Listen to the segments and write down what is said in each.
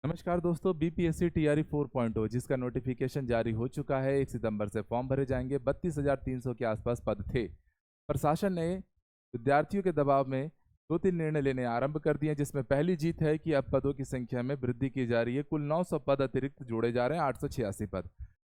नमस्कार दोस्तों, BPSC TRE 4.0 जिसका नोटिफिकेशन जारी हो चुका है। 1 सितंबर से फॉर्म भरे जाएंगे। 32,300 के आसपास पद थे। प्रशासन ने विद्यार्थियों के दबाव में 2-3 निर्णय लेने आरंभ कर दिए, जिसमें पहली जीत है कि अब पदों की संख्या में वृद्धि की जा रही है। कुल 900 पद अतिरिक्त जोड़े जा रहे हैं, 886 पद।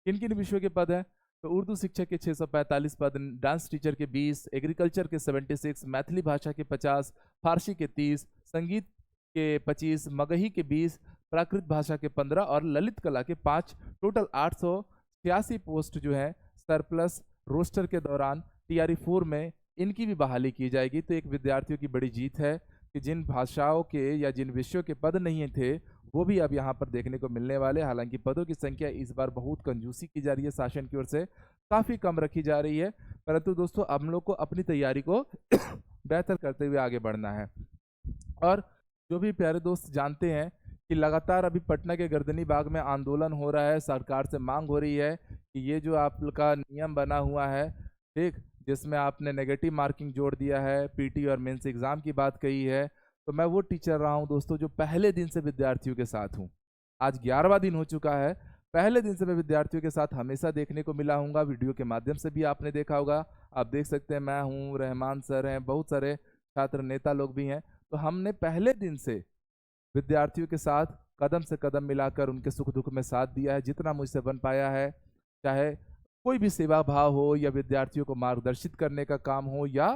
किन किन विषयों के पद हैं? तो उर्दू शिक्षक के 645 पद, डांस टीचर के 20, एग्रीकल्चर के 76, मैथिली भाषा के 50, फारसी के 30, संगीत के 25, मगही के 20, प्राकृत भाषा के 15 और ललित कला के 5। टोटल 886 पोस्ट जो है सरप्लस रोस्टर के दौरान टीआरई 4 में इनकी भी बहाली की जाएगी। तो एक विद्यार्थियों की बड़ी जीत है कि जिन भाषाओं के या जिन विषयों के पद नहीं थे वो भी अब यहाँ पर देखने को मिलने वाले। हालांकि पदों की संख्या इस बार बहुत कंजूसी की जा रही है, शासन की ओर से काफ़ी कम रखी जा रही है। परंतु दोस्तों, हम लोग को अपनी तैयारी को बेहतर करते हुए आगे बढ़ना है। और जो भी प्यारे दोस्त जानते हैं कि लगातार अभी पटना के गर्दनी बाग में आंदोलन हो रहा है। सरकार से मांग हो रही है कि ये जो आपका नियम बना हुआ है, ठीक, जिसमें आपने नेगेटिव मार्किंग जोड़ दिया है, पीटी और मेंस एग्जाम की बात कही है, तो मैं वो टीचर रहा हूं दोस्तों जो पहले दिन से विद्यार्थियों के साथ हूं। आज 11वां दिन हो चुका है। पहले दिन से मैं विद्यार्थियों के साथ हमेशा देखने को मिला हूँ। वीडियो के माध्यम से भी आपने देखा होगा। आप देख सकते हैं, मैं हूँ, रहमान सर हैं, बहुत सारे छात्र नेता लोग भी हैं। तो हमने पहले दिन से विद्यार्थियों के साथ कदम से कदम मिलाकर उनके सुख दुख में साथ दिया है, जितना मुझसे बन पाया है। चाहे कोई भी सेवा भाव हो या विद्यार्थियों को मार्गदर्शित करने का काम हो या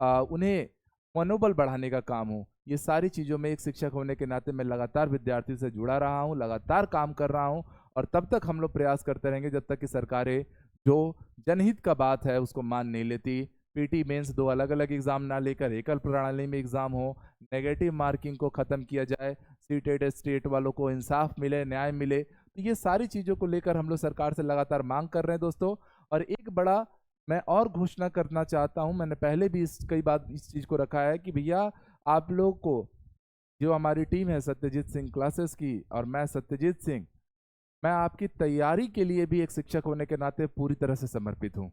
उन्हें मनोबल बढ़ाने का काम हो, ये सारी चीज़ों में एक शिक्षक होने के नाते मैं लगातार विद्यार्थियों से जुड़ा रहा हूँ, लगातार काम कर रहा हूँ। और तब तक हम लोग प्रयास करते रहेंगे जब तक कि सरकारें जो जनहित का बात है उसको मान नहीं लेती। पीटी मेंस 2 अलग अलग एग्जाम ना लेकर एकल प्रणाली में एग्जाम हो, नेगेटिव मार्किंग को ख़त्म किया जाए, सीटेट स्टेट वालों को इंसाफ मिले, न्याय मिले। तो ये सारी चीज़ों को लेकर हम लोग सरकार से लगातार मांग कर रहे हैं दोस्तों। और एक बड़ा मैं और घोषणा करना चाहता हूं, मैंने पहले भी कई बार इस चीज़ को रखा है कि भैया आप लोग को, जो हमारी टीम है सत्यजीत सिंह क्लासेस की और मैं सत्यजीत सिंह, मैं आपकी तैयारी के लिए भी एक शिक्षक होने के नाते पूरी तरह से समर्पित हूँ।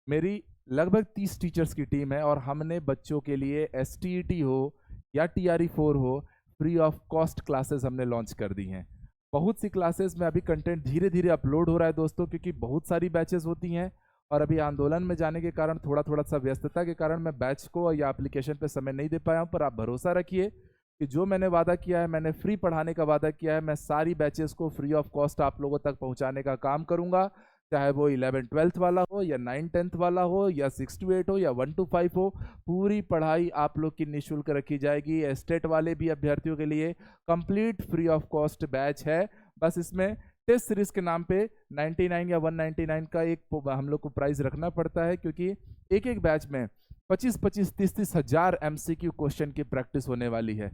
मेरी लगभग 30 टीचर्स की टीम है और हमने बच्चों के लिए एसटीईटी हो या टीआरई 4 हो, फ्री ऑफ कॉस्ट क्लासेस हमने लॉन्च कर दी हैं। बहुत सी क्लासेस में अभी कंटेंट धीरे धीरे अपलोड हो रहा है दोस्तों, क्योंकि बहुत सारी बैचेस होती हैं और अभी आंदोलन में जाने के कारण थोड़ा थोड़ा सा व्यस्तता के कारण मैं बैच को या एप्लीकेशन पे समय नहीं दे पाया हूँ। पर आप भरोसा रखिए कि जो मैंने वादा किया है, मैंने फ्री पढ़ाने का वादा किया है, मैं सारी बैचेस को फ्री ऑफ कॉस्ट आप लोगों तक पहुँचाने का काम करूँगा। चाहे वो 11-12 वाला हो या 9-10 वाला हो या 6 to 8 हो या 1 to 5 हो, पूरी पढ़ाई आप लोग की निःशुल्क रखी जाएगी। स्टेट वाले भी अभ्यर्थियों के लिए complete free of cost batch है। बस इसमें टेस्ट सीरीज के नाम पे 99 या 199 का एक हम लोग को प्राइस रखना पड़ता है, क्योंकि एक एक बैच में 25-25, 30-30 हजार MCQ क्वेश्चन की प्रैक्टिस होने वाली है।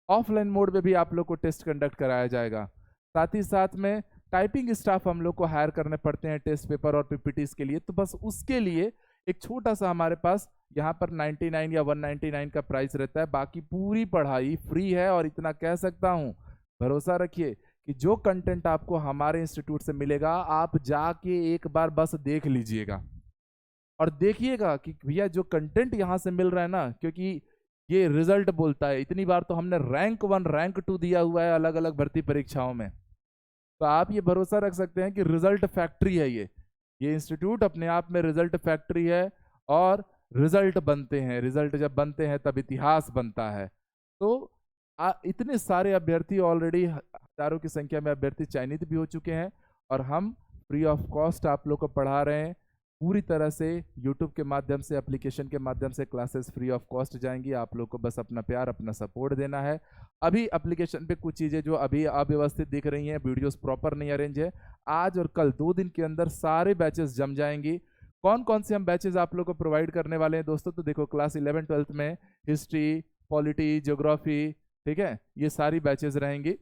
ऑफलाइन मोड में भी आप लोग को टेस्ट कंडक्ट कराया जाएगा। साथ ही साथ में टाइपिंग स्टाफ हम लोग को हायर करने पड़ते हैं टेस्ट पेपर और पीपीटीज के लिए। तो बस उसके लिए एक छोटा सा हमारे पास यहाँ पर 99 या 199 का प्राइस रहता है। बाकी पूरी पढ़ाई फ्री है। और इतना कह सकता हूँ, भरोसा रखिए कि जो कंटेंट आपको हमारे इंस्टीट्यूट से मिलेगा, आप जाके एक बार बस देख लीजिएगा और देखिएगा कि भैया जो कंटेंट यहाँ से मिल रहा है ना, क्योंकि ये रिजल्ट बोलता है। इतनी बार तो हमने रैंक 1 रैंक 2 दिया हुआ है अलग अलग भर्ती परीक्षाओं में। तो आप ये भरोसा रख सकते हैं कि रिजल्ट फैक्ट्री है ये इंस्टीट्यूट अपने आप में रिजल्ट फैक्ट्री है। और रिजल्ट बनते हैं, रिजल्ट जब बनते हैं तब इतिहास बनता है। तो इतने सारे अभ्यर्थी, ऑलरेडी हजारों की संख्या में अभ्यर्थी चयनित भी हो चुके हैं और हम फ्री ऑफ कॉस्ट आप लोग को पढ़ा रहे हैं पूरी तरह से। यूट्यूब के माध्यम से, एप्लीकेशन के माध्यम से क्लासेस फ्री ऑफ कॉस्ट जाएंगी। आप लोग को बस अपना प्यार, अपना सपोर्ट देना है। अभी एप्लीकेशन पे कुछ चीज़ें जो अभी अव्यवस्थित दिख रही हैं, वीडियोस प्रॉपर नहीं अरेंज है, आज और कल 2 दिन के अंदर सारे बैचेस जम जाएंगी। कौन कौन से हम बैचेस आप लोग को प्रोवाइड करने वाले हैं दोस्तों? तो देखो, क्लास 11-12 में हिस्ट्री, पॉलिटी, ज्योग्राफी, ठीक है, ये सारी बैचेस रहेंगी।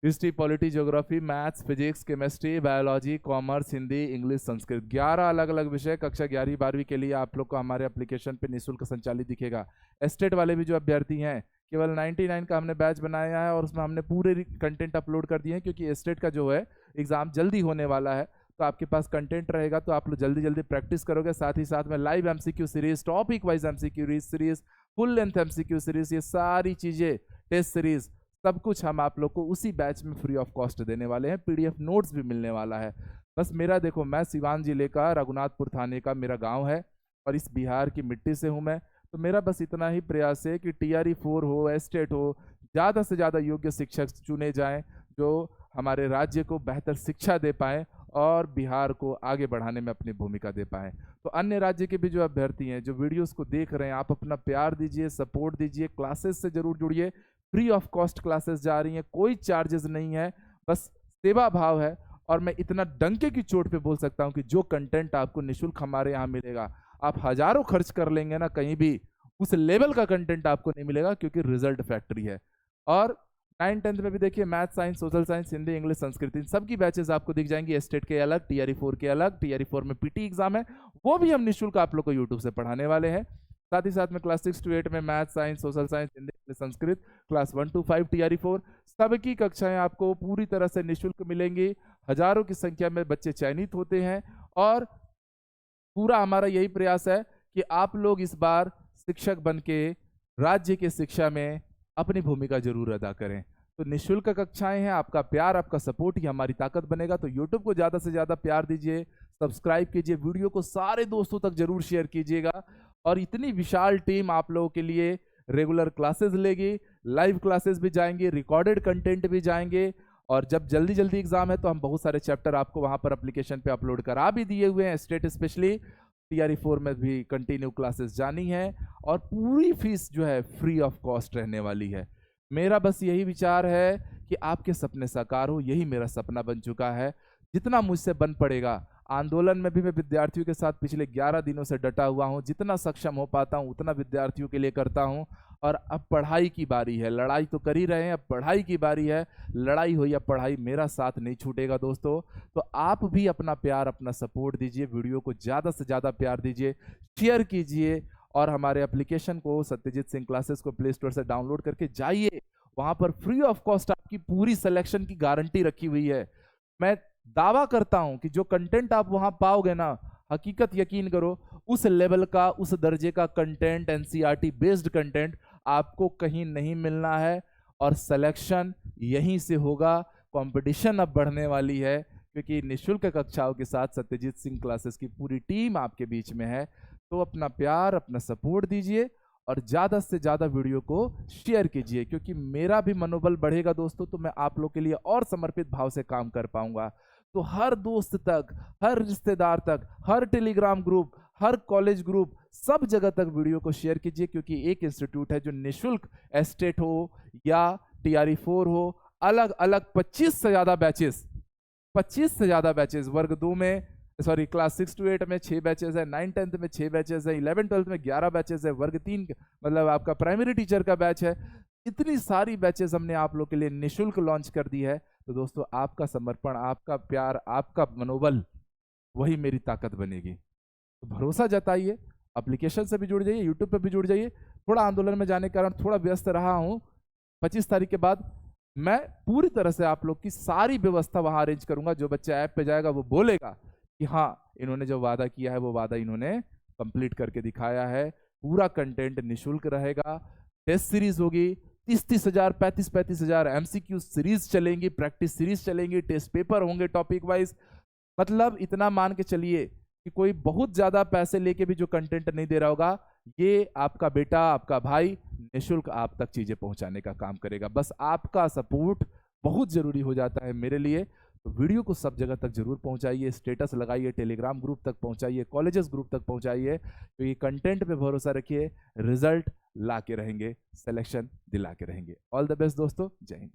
History, polity, geography, maths, physics, chemistry, biology, commerce, Hindi, English, Sanskrit, 11 अलग अलग विषय कक्षा 11वीं 12वीं के लिए आप लोग को हमारे एप्लीकेशन पे निःशुल्क संचालित दिखेगा। एस्टेट वाले भी जो अभ्यर्थी हैं, केवल 99 का हमने बैच बनाया है और उसमें हमने पूरे कंटेंट अपलोड कर दिए हैं, क्योंकि एस्टेट का जो है एग्जाम जल्दी होने वाला है। तो आपके पास कंटेंट रहेगा तो आप लोग जल्दी जल्दी प्रैक्टिस करोगे। साथ ही साथ में live MCQ series, topic wise MCQ series, full length MCQ series, ये सारी चीज़ें, टेस्ट सीरीज सब कुछ हम आप लोग को उसी बैच में फ्री ऑफ कॉस्ट देने वाले हैं। पीडीएफ नोट्स भी मिलने वाला है। बस मेरा देखो, मैं सिवान जिले का रघुनाथपुर थाने का मेरा गांव है और इस बिहार की मिट्टी से हूं मैं। तो मेरा बस इतना ही प्रयास है कि टीआरई 4 हो, एस्टेट हो, ज़्यादा से ज़्यादा योग्य शिक्षक चुने जाएं जो हमारे राज्य को बेहतर शिक्षा दे पाएँ और बिहार को आगे बढ़ाने में अपनी भूमिका दे पाएँ। तो अन्य राज्य के भी जो अभ्यर्थी हैं, जो वीडियोस को देख रहे हैं, आप अपना प्यार दीजिए, सपोर्ट दीजिए, क्लासेस से जरूर जुड़िए। फ्री ऑफ कॉस्ट क्लासेस जा रही हैं, कोई चार्जेस नहीं है, बस सेवा भाव है। और मैं इतना डंके की चोट पे बोल सकता हूँ कि जो कंटेंट आपको निःशुल्क हमारे यहाँ मिलेगा, आप हजारों खर्च कर लेंगे ना, कहीं भी उस लेवल का कंटेंट आपको नहीं मिलेगा, क्योंकि रिजल्ट फैक्ट्री है। और 9th-10th में भी देखिए, math, science, social science, Hindi, English, Sanskrit, इन सबकी बैचेस आपको दिख जाएंगी। स्टेट के अलग, टीआरई 4 के अलग। टीआरई 4 में पीटी एग्जाम है, वो भी हम निःशुल्क आप लोग को यूट्यूब से पढ़ाने वाले हैं। साथ ही साथ में क्लास 6 to 8 में math, science, social science, Hindi, English, Sanskrit, class 1 to 5 TRE 4, सबकी कक्षाएं आपको पूरी तरह से निःशुल्क मिलेंगी। हजारों की संख्या में बच्चे चयनित होते हैं और पूरा हमारा यही प्रयास है कि आप लोग इस बार शिक्षक बन के राज्य की शिक्षा में अपनी भूमिका जरूर अदा करें। तो निःशुल्क कक्षाएं हैं, आपका प्यार, आपका सपोर्ट ही हमारी ताकत बनेगा। तो यूट्यूब को ज़्यादा से ज़्यादा प्यार दीजिए, सब्सक्राइब कीजिए, वीडियो को सारे दोस्तों तक जरूर शेयर कीजिएगा। और इतनी विशाल टीम आप लोगों के लिए रेगुलर क्लासेस लेगी, लाइव क्लासेस भी जाएंगे, रिकॉर्डेड कंटेंट भी जाएंगे। और जब जल्दी जल्दी एग्जाम है तो हम बहुत सारे चैप्टर आपको वहाँ पर एप्लीकेशन पे अपलोड करा भी दिए हुए हैं। स्टेट स्पेशली टीआरई 4 में भी कंटिन्यू क्लासेस जानी है और पूरी फीस जो है फ्री ऑफ कॉस्ट रहने वाली है। मेरा बस यही विचार है कि आपके सपने साकार हो, यही मेरा सपना बन चुका है। जितना मुझसे बन पड़ेगा, आंदोलन में भी मैं विद्यार्थियों के साथ पिछले 11 दिनों से डटा हुआ हूँ। जितना सक्षम हो पाता हूँ उतना विद्यार्थियों के लिए करता हूँ। और अब पढ़ाई की बारी है, लड़ाई तो कर ही रहे हैं, अब पढ़ाई की बारी है। लड़ाई हो या पढ़ाई, मेरा साथ नहीं छूटेगा दोस्तों। तो आप भी अपना प्यार, अपना सपोर्ट दीजिए, वीडियो को ज़्यादा से ज़्यादा प्यार दीजिए, शेयर कीजिए। और हमारे एप्लीकेशन को, सत्यजीत सिंह क्लासेस को प्ले स्टोर से डाउनलोड करके जाइए। वहाँ पर फ्री ऑफ कॉस्ट आपकी पूरी सिलेक्शन की गारंटी रखी हुई है। मैं दावा करता हूं कि जो कंटेंट आप वहां पाओगे ना, हकीकत यकीन करो, उस लेवल का, उस दर्जे का कंटेंट, एनसीईआरटी बेस्ड कंटेंट आपको कहीं नहीं मिलना है। और सिलेक्शन यहीं से होगा। कंपटीशन अब बढ़ने वाली है, क्योंकि निःशुल्क कक्षाओं के साथ सत्यजीत सिंह क्लासेस की पूरी टीम आपके बीच में है। तो अपना प्यार, अपना सपोर्ट दीजिए और ज़्यादा से ज़्यादा वीडियो को शेयर कीजिए, क्योंकि मेरा भी मनोबल बढ़ेगा दोस्तों। तो मैं आप लोग के लिए और समर्पित भाव से काम कर पाऊंगा। तो हर दोस्त तक, हर रिश्तेदार तक, हर टेलीग्राम ग्रुप, हर कॉलेज ग्रुप, सब जगह तक वीडियो को शेयर कीजिए। क्योंकि एक इंस्टीट्यूट है जो निःशुल्क, एस्टेट हो या टीआरई 4 हो, अलग अलग 25 से ज़्यादा बैचेस, 25 से ज़्यादा बैचेस, वर्ग 2 में, सॉरी क्लास 6 to 8 में 6 बैचेस है, 9th-10th में 6 बैचेस है, 11th-12th में 11 बैचेस है, वर्ग 3 मतलब आपका प्राइमरी टीचर का बैच है। इतनी सारी बैचेस हमने आप लोग के लिए निःशुल्क लॉन्च कर दी है। तो दोस्तों, आपका समर्पण, आपका प्यार, आपका मनोबल, वही मेरी ताकत बनेगी। तो भरोसा जताइए, एप्लीकेशन से भी जुड़ जाइए, यूट्यूब पे भी जुड़ जाइए। थोड़ा आंदोलन में जाने के कारण थोड़ा व्यस्त रहा हूँ। 25 तारीख के बाद मैं पूरी तरह से आप लोग की सारी व्यवस्था वहाँ अरेंज करूँगा। जो बच्चा ऐप पे जाएगा वो बोलेगा कि हाँ, इन्होंने जो वादा किया है वो वादा इन्होंने कंप्लीट करके दिखाया है। पूरा कंटेंट निःशुल्क रहेगा। टेस्ट सीरीज होगी, 30-30 हजार, 35-35 हजार एमसीक्यू सीरीज चलेंगी, प्रैक्टिस सीरीज चलेंगी, टेस्ट पेपर होंगे टॉपिक वाइज। मतलब इतना मान के चलिए कि कोई बहुत ज्यादा पैसे लेके भी जो कंटेंट नहीं दे रहा होगा, ये आपका बेटा, आपका भाई निःशुल्क आप तक चीजें पहुंचाने का काम करेगा। बस आपका सपोर्ट बहुत जरूरी हो जाता है मेरे लिए। तो वीडियो को सब जगह तक जरूर पहुंचाइए, स्टेटस लगाइए, टेलीग्राम ग्रुप तक पहुंचाइए, कॉलेजेस ग्रुप तक पहुंचाइए। तो ये कंटेंट पे भरोसा रखिए, रिजल्ट ला के रहेंगे, सिलेक्शन दिला के रहेंगे। ऑल द बेस्ट दोस्तों, जय हिंद।